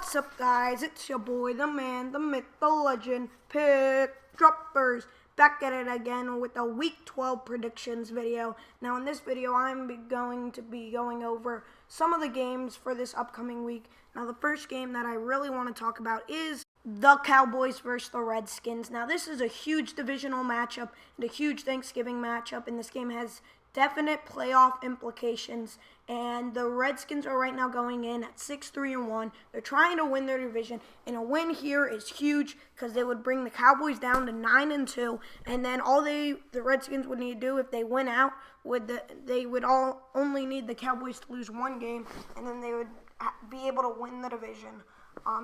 What's up, guys? It's your boy, the man, the myth, the legend, Pickdroppers, back at it again with a Week 12 predictions video. Now, in this video, I'm going to be going over some of the games for this upcoming week. Now, the first game that I really want to talk about is the Cowboys versus the Redskins. Now, this is a huge divisional matchup and a huge Thanksgiving matchup, and this game has definite playoff implications, and the Redskins are right now going in at 6-3-1. They're trying to win their division, and a win here is huge because they would bring the Cowboys down to 9-2, and then all the Redskins would need to do if they win out they would only need the Cowboys to lose one game, and then they would be able to win the division.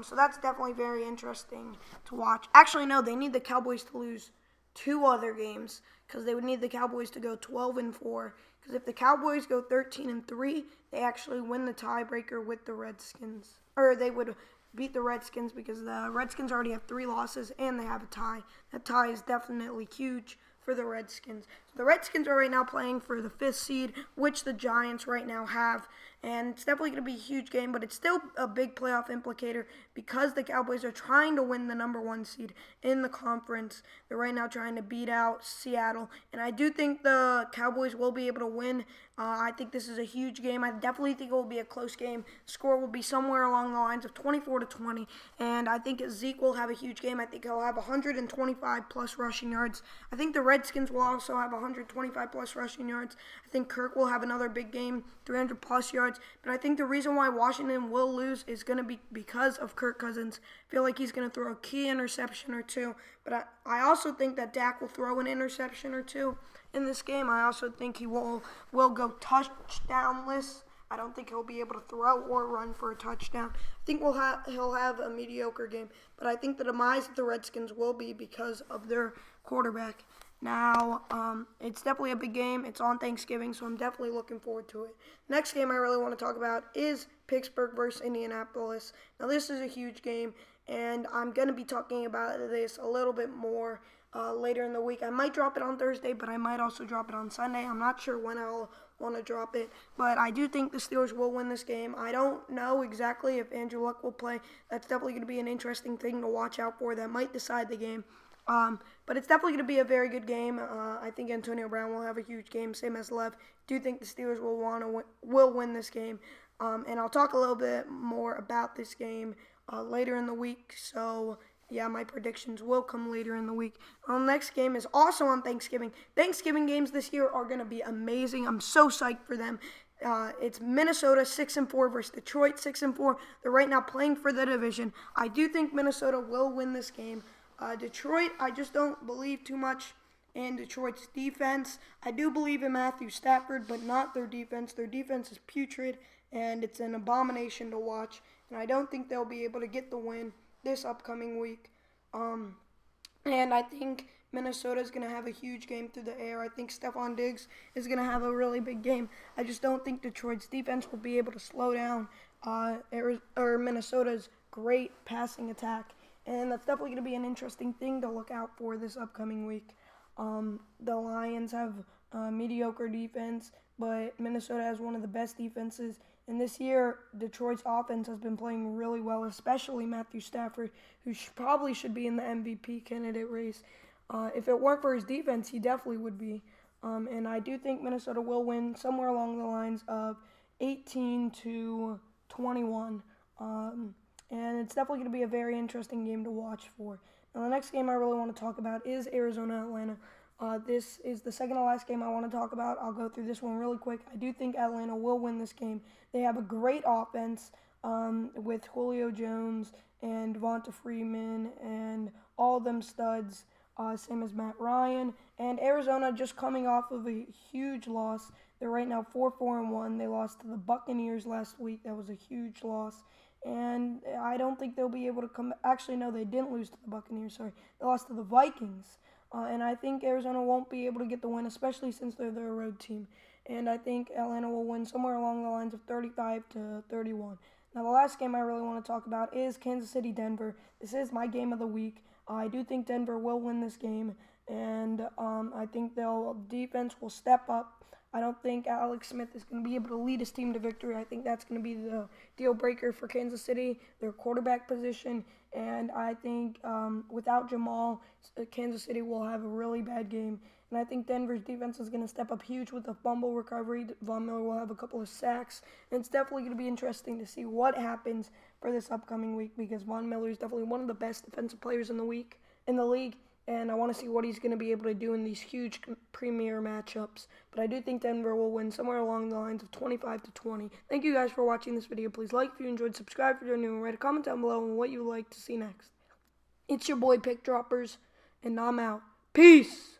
So that's definitely very interesting to watch. Actually, no, they need the Cowboys to lose two other games because they would need the Cowboys to go 12-4. Because if the Cowboys go 13-3, they actually win the tiebreaker with the Redskins, or they would beat the Redskins because the Redskins already have 3 losses and they have a tie. That tie is definitely huge for the Redskins. So the Redskins are right now playing for the 5th seed, which the Giants right now have. And it's definitely going to be a huge game, but it's still a big playoff implicator because the Cowboys are trying to win the number 1 seed in the conference. They're right now trying to beat out Seattle. And I do think the Cowboys will be able to win. I think this is a huge game. I definitely think it will be a close game. The score will be somewhere along the lines of 24-20. And I think Zeke will have a huge game. I think he'll have 125-plus rushing yards. I think the Redskins will also have 125-plus rushing yards. I think Kirk will have another big game, 300-plus yards. But I think the reason why Washington will lose is going to be because of Kirk Cousins. I feel like he's going to throw a key interception or two. But I also think that Dak will throw an interception or two in this game. I also think he will go touchdownless. I don't think he'll be able to throw or run for a touchdown. I think he'll have a mediocre game. But I think the demise of the Redskins will be because of their quarterback. Now, it's definitely a big game. It's on Thanksgiving, so I'm definitely looking forward to it. Next game I really want to talk about is Pittsburgh versus Indianapolis. Now, this is a huge game, and I'm going to be talking about this a little bit more later in the week. I might drop it on Thursday, but I might also drop it on Sunday. I'm not sure when I'll want to drop it, but I do think the Steelers will win this game. I don't know exactly if Andrew Luck will play. That's definitely going to be an interesting thing to watch out for. That might decide the game. But it's definitely going to be a very good game. I think Antonio Brown will have a huge game, same as Lev. Do think the Steelers will win this game. And I'll talk a little bit more about this game later in the week. So, yeah, my predictions will come later in the week. The next game is also on Thanksgiving. Thanksgiving games this year are going to be amazing. I'm so psyched for them. It's Minnesota 6-4 versus Detroit 6-4. They're right now playing for the division. I do think Minnesota will win this game. Detroit, I just don't believe too much in Detroit's defense. I do believe in Matthew Stafford, but not their defense. Their defense is putrid, and it's an abomination to watch. And I don't think they'll be able to get the win this upcoming week. And I think Minnesota is going to have a huge game through the air. I think Stephon Diggs is going to have a really big game. I just don't think Detroit's defense will be able to slow down Minnesota's great passing attack. And that's definitely going to be an interesting thing to look out for this upcoming week. The Lions have a mediocre defense, but Minnesota has one of the best defenses. And this year, Detroit's offense has been playing really well, especially Matthew Stafford, who probably should be in the MVP candidate race. If it weren't for his defense, he definitely would be. And I do think Minnesota will win somewhere along the lines of 18-21. And it's definitely going to be a very interesting game to watch for. Now, the next game I really want to talk about is Arizona-Atlanta. This is the second to last game I want to talk about. I'll go through this one really quick. I do think Atlanta will win this game. They have a great offense with Julio Jones and Devonta Freeman and all them studs, same as Matt Ryan. And Arizona just coming off of a huge loss. They're right now 4-1. They lost to the Buccaneers last week. That was a huge loss. And I don't think they'll be able to come. Actually, no, they didn't lose to the Buccaneers. Sorry, they lost to the Vikings. And I think Arizona won't be able to get the win, especially since they're their road team. And I think Atlanta will win somewhere along the lines of 35-31. Now, the last game I really want to talk about is Kansas City-Denver. This is my game of the week. I do think Denver will win this game, and I think their defense will step up. I don't think Alex Smith is going to be able to lead his team to victory. I think that's going to be the deal breaker for Kansas City, their quarterback position. And I think without Jamal, Kansas City will have a really bad game. And I think Denver's defense is going to step up huge with the fumble recovery. Von Miller will have a couple of sacks. And it's definitely going to be interesting to see what happens for this upcoming week, because Von Miller is definitely one of the best defensive players in the league. And I want to see what he's going to be able to do in these huge premier matchups. But I do think Denver will win somewhere along the lines of 25-20. Thank you guys for watching this video. Please like if you enjoyed, subscribe if you're new, and write a comment down below on what you would like to see next. It's your boy Pickdroppers, and I'm out. Peace!